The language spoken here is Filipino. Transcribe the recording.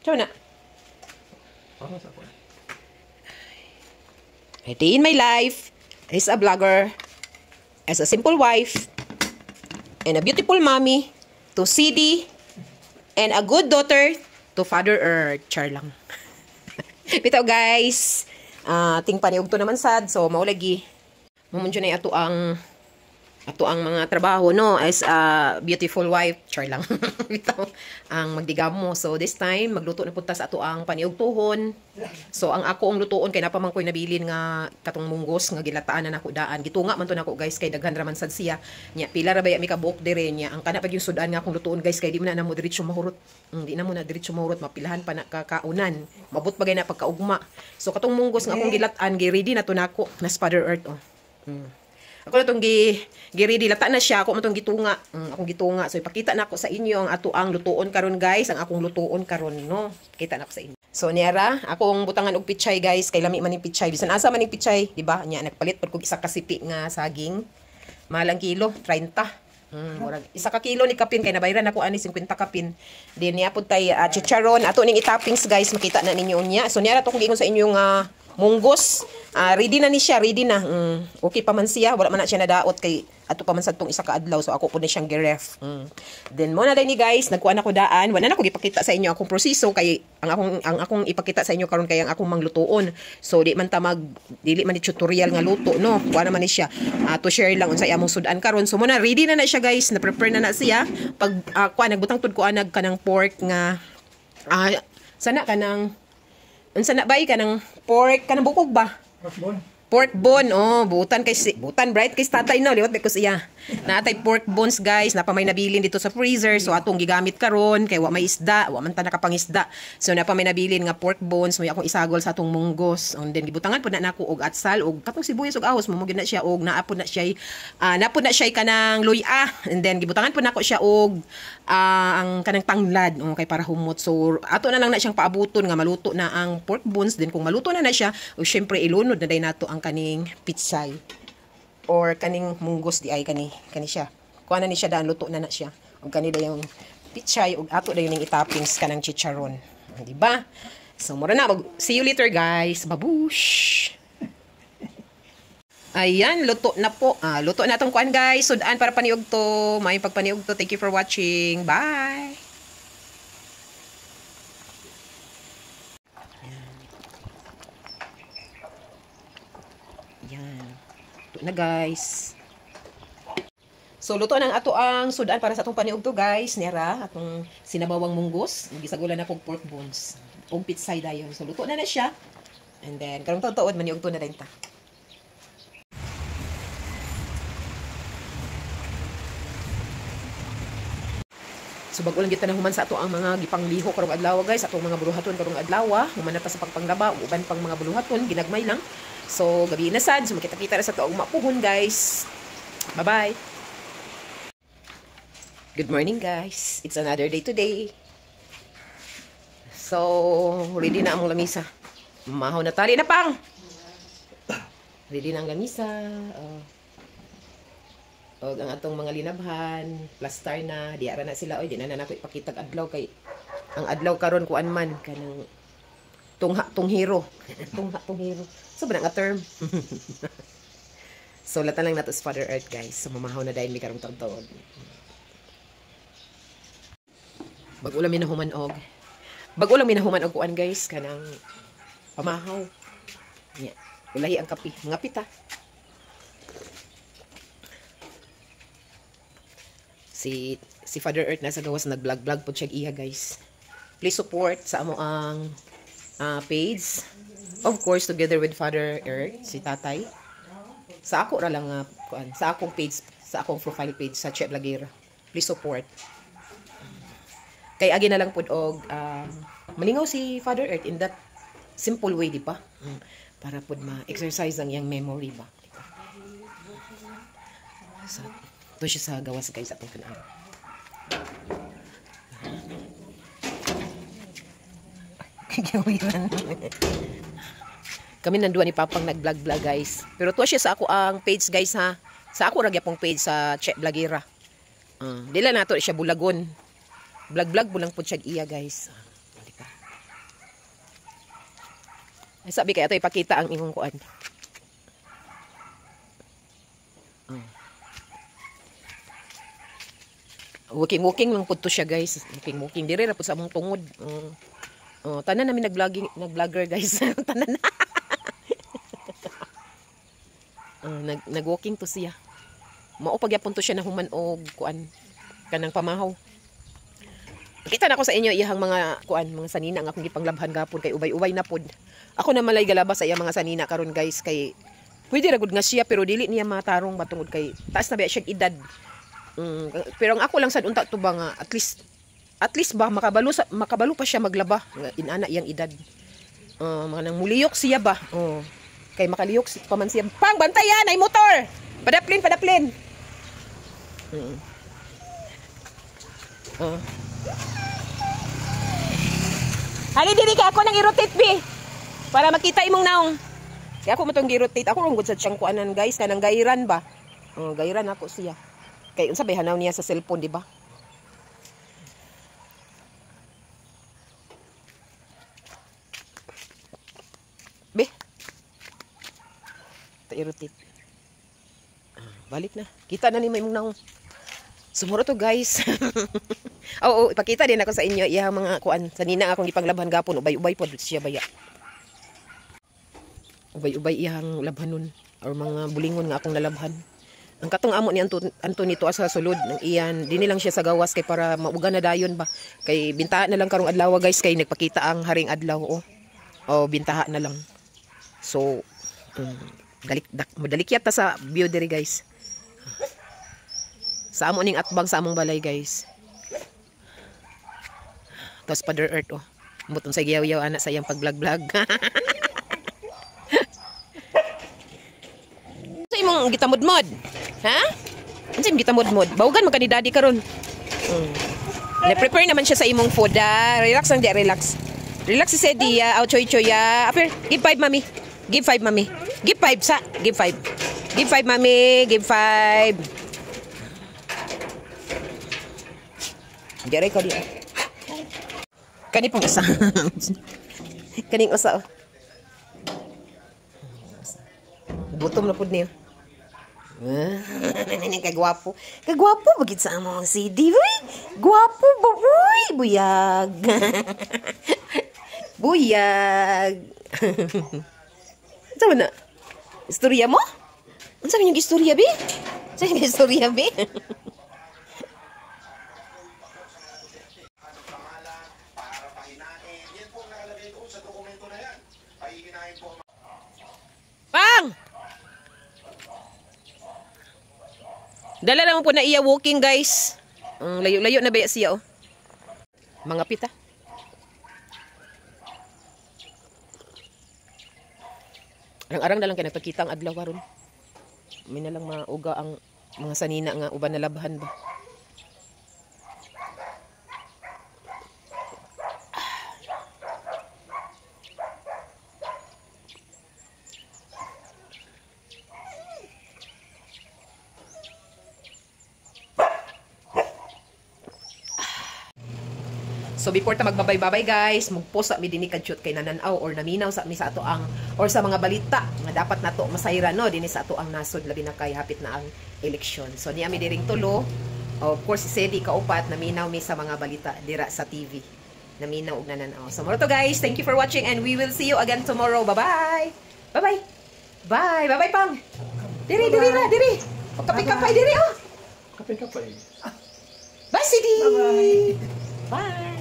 Ciao na. A day in my life as a vlogger, as a simple wife, and a beautiful mommy to CD, and a good daughter to Father Earth. Char lang. Bitaw guys, ting paniog to naman sad, so maulagi. Mamunjo na ato ang mga trabaho, no, as a beautiful wife. Char lang. Bitaw ang magdigam mo. So this time magluto na punta sa ato ang paniog tuhon. So ang ako ang lutuon kay napamang ko'y nabilin nga katong munggos nga gilataan na nako daan. Gitunga man to nako guys kay daghan ra man sad siya. Nya pila ra baya mi ka buok dire nya. Ang kana pag yung sudan nga akong lutuon guys kay di mo na mo diretso mahurot. Di na mo na diretso mahurot, mapilahan pa na kakaunan. Mabot bagay na pagkaugma. So katong munggos nga akong gilataan gi-ready na to nako nas Father Earth oh. Ako na itong gi-ready, lata na siya, ako na itong gitunga. Akong gitunga. So, ipakita na ako sa inyo ang ato ang lutuon karon guys. Ang akong lutuon karon no? Kita na ako sa inyo. So, niyara, akong butangan og pichay, guys. Kay lami man yung pichay. Bisan asa man yung pichay, di ba? Nya, nagpalit pag kong isa kasipi nga saging. Mahalang kilo, 30. Isa ka kilo ni kapin, kay nabayran ako ani 50 kapin. Then, niya po tayo chicharon. Ato ning itoppings, guys. Makita na ninyo niya. So, niyara to kung giingon sa inyo nga munggos. Ready na ni siya, ready na. Okay pa man siya, wala man na siya nadaot kay ato pa man sad tong isa ka adlaw, so ako po na siyang giref. Then mo na dai ni guys, nagkuan ako daan, wala na ko gipakita sa inyo akong proseso kay ang akong ipakita sa inyo karon kay ang akong manglutuon. So di man ta dili man ni tutorial nga luto no, wala man ni siya. To share lang unsay among sudan karon. So mo na ready na siya guys, na prepare na siya. Pag kuan nagbutang tud ko anag kanang pork nga sana kanang unsa na bay kanang pork kanang bukog ba? Pork bone, butan bright kay tatay no, liwat ko siya. Natay pork bones guys, napamay nabilin dito sa freezer, so atong gigamit karon kay wa may isda, wa man ta nakapangisda. So napamay nabilin nga pork bones, may akong isagol sa atong munggos. And then gibutangan pud na nako og atsal og katong sibuyas og ahos, mamugid na siya og naapod na siya kanang luya. And then gibutangan pud nako siya og ang kanang tanglad, kay para humot. So ato na lang na siyang paabuton nga maluto na ang pork bones. Then kung maluto na siya, syempre ilunod na day nato ang kaning pitsay or kaning munggos di ay kani siya. Kuha na ni siya daan, luto na siya. Og kani da yung pitsay og ato da yung itoppings kanang chicharon. Di ba? So mura na, see you later guys. Babush. Ayan, luto na po. Luto na tong kuan guys. Sudan para paniog to. May pagpaniog to. Thank you for watching. Bye. Yan. Luto na guys. So luto nang ato ang sudan para sa atong paniog to guys. Nera atong sinabawang munggos. Gisagulan na kog pork bones. Og pitsay dayon. So luto na siya. And then karong tuod maniog to na din ta. So bago lang kita na human sa ato ang mga gipangliho karong adlaw guys, atong mga buluhaton karong adlaw, human na ta sa pagpanglaba, uban pang mga buluhaton ginagmay lang. So gabi na sad, so makita-kita na sa tuong mapuhon guys. Bye-bye. Good morning guys. It's another day today. So ready na ang lamisa. Mahaw na tali na pang. Ready na ang lamisa. O ang atong mga linabhan, plaster na, diara na sila. Oy, di na nako ipakita adlaw kay ang adlaw karon kuan man kanang tunghiro. tunghiro. Sobra nga term. So latan lang nato sa Father Earth guys. So mamahaw na dahil mi karong taon-taon. Bagulang minahuman og kuan guys kanang pamahaw. Nya, ulahi ang kape, mga pita. Si Father Earth nasa gawas nag-vlog po check iya guys. Please support sa amo ang page. Of course together with Father Earth, si Tatay. Sa ako ra lang sa akong page, sa akong profile page sa Che Blagera. Please support. Kay agi na lang pud og malingaw si Father Earth in that simple way, di ba? Para pud ma-exercise ang iyang memory ba. Diba? So, ito siya sa gawas guys atong kanang. Kami nanduan ni Papang nag-vlog guys. Pero to siya sa ako ang page guys ha. Sa ako ra gyapong page sa Che Blagera. Dila nato siya bulagon. Vlog bulang pud siya iya guys. Diba? Ay, sabi kaya ito ipakita ang imong kuan. Walking lang pud to siya guys. Walking dire ra pud sa among tungod. Tanan namin nag-vlogger guys. Tanan na. Nag-walking to siya. Mao pagyapon to siya na human og kuan kanang pamahaw. Kita na ko sa inyo iyang mga kuan, mga sanina nga akong gipanglabhan gapon kay ubay-ubay na pod. Ako na malay galaba sa iyang mga sanina karon guys kay pwede ra gud nga siya pero dili niya matarong batungod kay taas na ba siya edad. Pero ang ako lang sad unta to ba nga at least ba makabalo pa siya maglaba inana iyang edad. Mga nang muliyok siya ba. Kay makaliyok pa man siya. Pang bantayan ay motor. Padaplin. Hali diri ka ako nang i-rotate bi para makita imong naong. Kaya ako mo tong gi-rotate ako rong gud sa siyang kuanan guys kanang gairan ba. Gairan ako siya. Kay unsa bay hanaw niya sa cellphone di ba? Be. Ta-rotate. Balik na. Kita na ni may imong naong. Sumuro to guys. Oo, ipakita din ako sa inyo iyang mga kuan. Sanina akong gipanglabhan gapon ubay-ubay pod siya baya. Ubay-ubay iyang labhanon or mga bulingon nga akong nalabhan. Ang katong amo ni Anthony to asa sulod ng iyan, dini lang siya sa gawas kay para mauga na dayon ba. Kay bintaha na lang karong adlaw guys kay nagpakita ang haring adlaw bintaha na lang. So madalikyat ta sa view diri guys. Sa amo ning atbang sa among balay guys. Tapos Father Earth Muton sa giyaw-yaw ana sa iyang pag-vlog. Sa imong gitamod-mod. Ha? Unsa imong gitamod-mod? Bawgan man ka ni daddy karon. Na-prepare naman siya sa imong food. Relax lang di, relax. Relax si Sedi, choy-choy. After, give 5 mami. Give 5 mami. Give 5 sa. Give 5. Give 5 mami. Give 5. Diyaray ko di. Kani pong isa. Kaning usa. Gutom na pud niyo. Kagwapo. Kagwapo bagid sa among CD. Uy, gwapo ba? Uy, buyag. Buyag. Ano na? Istorya mo? Ano sabi yung istorya, Bi? Sabi yung istorya, Bi? Pang! Dala naman po na iya walking guys. Layo-layo na ba siya Mga pita. Arang-arang na lang kaya nagpakita ang adlaw karon. May na lang mauga ang mga sanina nga uban na labahan ba. So before ta magbabay-babay guys, magpost sa mi dinhi kadtut kay nananaw or naminaw sa mi sa ato ang or sa mga balita nga dapat nato masayran no dinhi sa ato ang nasod labi na kay hapit na ang eleksyon. So niya mi diring tulo. Of course si Sedi kaupat naminaw mi sa mga balita dira sa TV. Naminaw og nananaw. So moro to guys, thank you for watching and we will see you again tomorrow. Bye-bye. Bye-bye. Bye. Bye-bye pang. Diri na, diri. Kapay-kapay diri Kapay-kapay. Bye Sedi. Bye-bye. Bye.